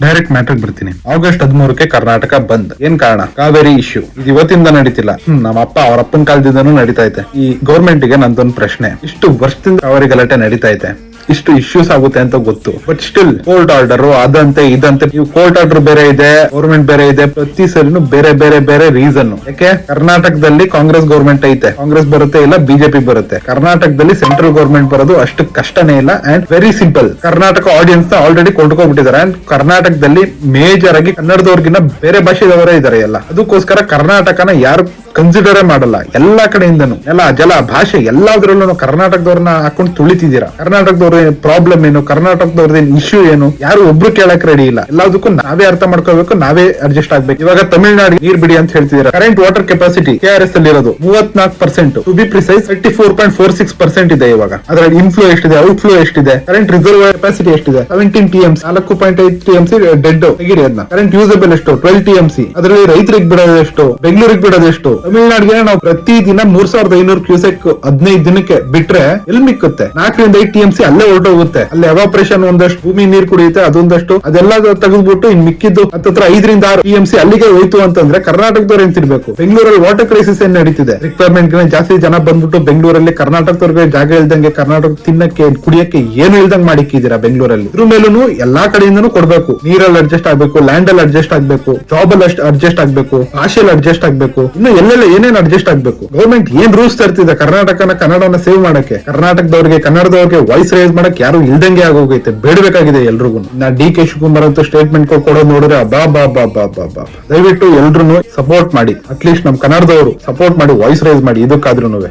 Direct matrix ಬರ್ತೀನಿ. August 13ಕ್ಕೆ Karnataka bandh. ಏನ್ ಕಾರಣ? ಕಾವೇರಿ ಇಶ್ಯೂ. ಇದು ಇವತ್ತಿಂದ ನಡೀತಿಲ್ಲ, ನಮ್ಮ ಅಪ್ಪ ಅವ್ರ ಅಪ್ಪನ ಕಾಲದಿಂದನೂ ನಡೀತಾ ಐತೆ. ಈ ಗೌರ್ಮೆಂಟ್ ಗೆ ನಂದೊಂದು ಪ್ರಶ್ನೆ, ಇಷ್ಟು ವರ್ಷದಿಂದ ಕಾವೇರಿ ಗಲಾಟೆ ನಡೀತಾ ಐತೆ, ಇಷ್ಟು ಇಶ್ಯೂಸ್ ಆಗುತ್ತೆ ಅಂತ ಗೊತ್ತು, ಬಟ್ ಸ್ಟಿಲ್ ಕೋರ್ಟ್ ಆರ್ಡರ್ ಅದಂತೆ ಇದಂತೆ, ನೀವು ಕೋರ್ಟ್ ಆರ್ಡರ್ ಬೇರೆ ಇದೆ, ಗೌರ್ಮೆಂಟ್ ಬೇರೆ ಇದೆ, ಪ್ರತಿ ಸರಿನೂ ಬೇರೆ ಬೇರೆ ಬೇರೆ ರೀಸನ್. ಯಾಕೆ? ಕರ್ನಾಟಕದಲ್ಲಿ ಕಾಂಗ್ರೆಸ್ ಗೌರ್ಮೆಂಟ್ ಐತೆ, ಕಾಂಗ್ರೆಸ್ ಬರುತ್ತೆ ಇಲ್ಲ ಬಿಜೆಪಿ ಬರುತ್ತೆ. ಕರ್ನಾಟಕದಲ್ಲಿ ಸೆಂಟ್ರಲ್ ಗೌರ್ಮೆಂಟ್ ಬರೋದು ಅಷ್ಟು ಕಷ್ಟನೇ ಇಲ್ಲ. And very simple, Karnataka audience ನ ಆಲ್ರೆಡಿ ಕೊಂಡ್ಕೊಂಡ್ಬಿಟ್ಟಿದ್ದಾರೆ. ಅಂಡ್ ಕರ್ನಾಟಕದಲ್ಲಿ ಮೇಜರ್ ಆಗಿ ಕನ್ನಡದವ್ರಿಗಿನ್ನ ಬೇರೆ ಭಾಷೆದವರೇ ಇದಾರೆ ಎಲ್ಲ. ಅದಕ್ಕೋಸ್ಕರ ಕರ್ನಾಟಕನ ಯಾರು ಕನ್ಸಿಡರೇ ಮಾಡಲ್ಲ. ಎಲ್ಲಾ ಕಡೆಯಿಂದನು ಎಲ್ಲ ಜಲ ಭಾಷೆ ಎಲ್ಲಾದ್ರಲ್ಲೂ ಕರ್ನಾಟಕದವ್ರನ್ನ ಹಾಕೊಂಡು ತುಳಿತಿದ್ದೀರಾ. ಕರ್ನಾಟಕದವ್ರ ಪ್ರಾಬ್ಲಮ್ ಏನು, ಕರ್ನಾಟಕದವ್ರದ್ದು ಇಶ್ಯೂ ಏನು, ಯಾರು ಒಬ್ರು ಕೇಳಕ್ ರೆಡಿ ಇಲ್ಲ. ಎಲ್ಲದಕ್ಕೂ ನಾವೇ ಅರ್ಥ ಮಾಡ್ಕೋಬೇಕು, ನಾವೇ ಅಡ್ಜಸ್ಟ್ ಆಗ್ಬೇಕು. ಇವಾಗ ತಮಿಳುನಾಡು ನೀರ್ ಬಿಡಿ ಅಂತ ಹೇಳ್ತಿದ್ದೀರಾ. ಕರೆಂಟ್ ವಾಟರ್ ಕೆಪಾಸಿಟಿ KRS ಅಲ್ಲಿ ಇರೋದು 34%, ಟು ಬಿ ಪ್ರಿಸೈಸ್ 34.46% ಇದೆ ಇವಾಗ. ಅದ್ರಲ್ಲಿ ಇನ್ಫ್ಲೋ ಎಷ್ಟಿದೆ, ಔಟ್ಫ್ಲೋ ಎಷ್ಟಿದೆ, ಕರೆಂಟ್ ರಿಸರ್ವ್ ಕೆಪಾಸಿಟಿ ಎಷ್ಟಿದೆ, 17 TMC, 4.5 TMC ಡೆಡ್ ತೆಗಿರಿ ಅದನ್ನ. ಕರೆಂಟ್ ಯೂಸಬಲ್ ಎಷ್ಟು, 12 TMC. ಅದರಲ್ಲಿ ರೈತರಿಗೆ ಬಿಡೋದು ಎಷ್ಟು, ಬೆಂಗಳೂರಿಗೆ ಬಿಡೋದು ಎಷ್ಟು. ತಮಿಳುನಾಡಿಗೆ ನಾವು ಪ್ರತಿ ದಿನ 3500 ಕ್ಯೂಸೆಕ್ 15 ದಿನಕ್ಕೆ ಬಿಟ್ರೆ ಎಲ್ಲಿ ಮಿಕ್ಕುತ್ತೆ? 4 ರಿಂದ 5 TMC ಅಲ್ಲೇ ಹೊರಟೋಗುತ್ತೆ. ಅಲ್ಲಿ ಎವಾಪರೇಷನ್ ಒಂದಷ್ಟು, ಭೂಮಿ ನೀರು ಕುಡಿಯುತ್ತೆ ಅದೊಂದಷ್ಟು, ಅದೆಲ್ಲ ತೆಗೆದ್ಬಿಟ್ಟು ಇನ್ ಮಿಕ್ಕಿದ್ದು 10 ರಿಂದ 6 TMC ಅಲ್ಲಿಗೆ ಹೋಯ್ತು ಅಂತಂದ್ರೆ ಕರ್ನಾಟಕದವ್ರು ಎಂತಿರ್ಬೇಕು? ಬೆಂಗಳೂರಲ್ಲಿ ವಾಟರ್ ಕ್ರೈಸಿಸ್ ಏನ್ ನಡೀತಿದೆ, ರಿಕ್ವೈರ್ಮೆಂಟ್ ಜಾಸ್ತಿ ಜನ ಬಂದ್ಬಿಟ್ಟು ಬೆಂಗಳೂರಲ್ಲಿ ಕರ್ನಾಟಕದವ್ರಿಗೆ ಜಾಗ ಇಲ್ದಂಗೆ, ಕರ್ನಾಟಕ ತಿನ್ನಕ್ಕೆ ಕುಡಿಯಕ್ಕೆ ಏನು ಇಲ್ದಂಗೆ ಮಾಡಿಕ್ಕಿದ್ದೀರಾ ಬೆಂಗಳೂರಲ್ಲಿ. ಇದ್ರ ಮೇಲೂ ಎಲ್ಲಾ ಕಡೆಯಿಂದನೂ ಕೊಡ್ಬೇಕು. ನೀರಲ್ಲಿ ಅಡ್ಜಸ್ಟ್ ಆಗ್ಬೇಕು, ಲ್ಯಾಂಡ್ ಅಲ್ಲಿ ಅಡ್ಜಸ್ಟ್ ಆಗ್ಬೇಕು, ಜಾಬ್ ಅಲ್ಲಿ ಅಡ್ಜಸ್ಟ್ ಆಗ್ಬೇಕು, ಭಾಷೆಯಲ್ಲಿ ಅಡ್ಜಸ್ಟ್ ಆಗ್ಬೇಕು, ಇನ್ನು ಎಲ್ಲೆಲ್ಲ ಏನೇನ್ ಅಡ್ಜಸ್ಟ್ ಆಗ್ಬೇಕು. ಗೌರ್ಮೆಂಟ್ ಏನ್ ರೂಲ್ಸ್ ತರ್ತಿದೆ ಕರ್ನಾಟಕನ, ಕನ್ನಡವನ್ನ ಸೇವ್ ಮಾಡಕ್ಕೆ, ಕರ್ನಾಟಕದವ್ರಿಗೆ ಕನ್ನಡದವ್ರಿಗೆ ವಾಯ್ಸ್ ರೈಸ್ ಮಾಡಕ್ ಯಾರು ಇಲ್ದಂಗೆ ಆಗೋಗೈತೆ. ಬೇಡಬೇಕಾಗಿದೆ ಎಲ್ರಿಗೂ. DK ಶಿವಕುಮಾರ್ ಅಂತ ಸ್ಟೇಟ್ಮೆಂಟ್ ಕೊಡೋದು ನೋಡಿದ್ರೆ ಬಾ ಬಾ ಬಾ ಬಾ ಬಾ ಬಾ. ದಯವಿಟ್ಟು ಎಲ್ರು ಸಪೋರ್ಟ್ ಮಾಡಿ, ಅಟ್ಲೀಸ್ಟ್ ನಮ್ ಕನ್ನಡದವರು ಸಪೋರ್ಟ್ ಮಾಡಿ, ವಾಯ್ಸ್ ರೈಸ್ ಮಾಡಿ ಇದಕ್ಕಾದ್ರೂ.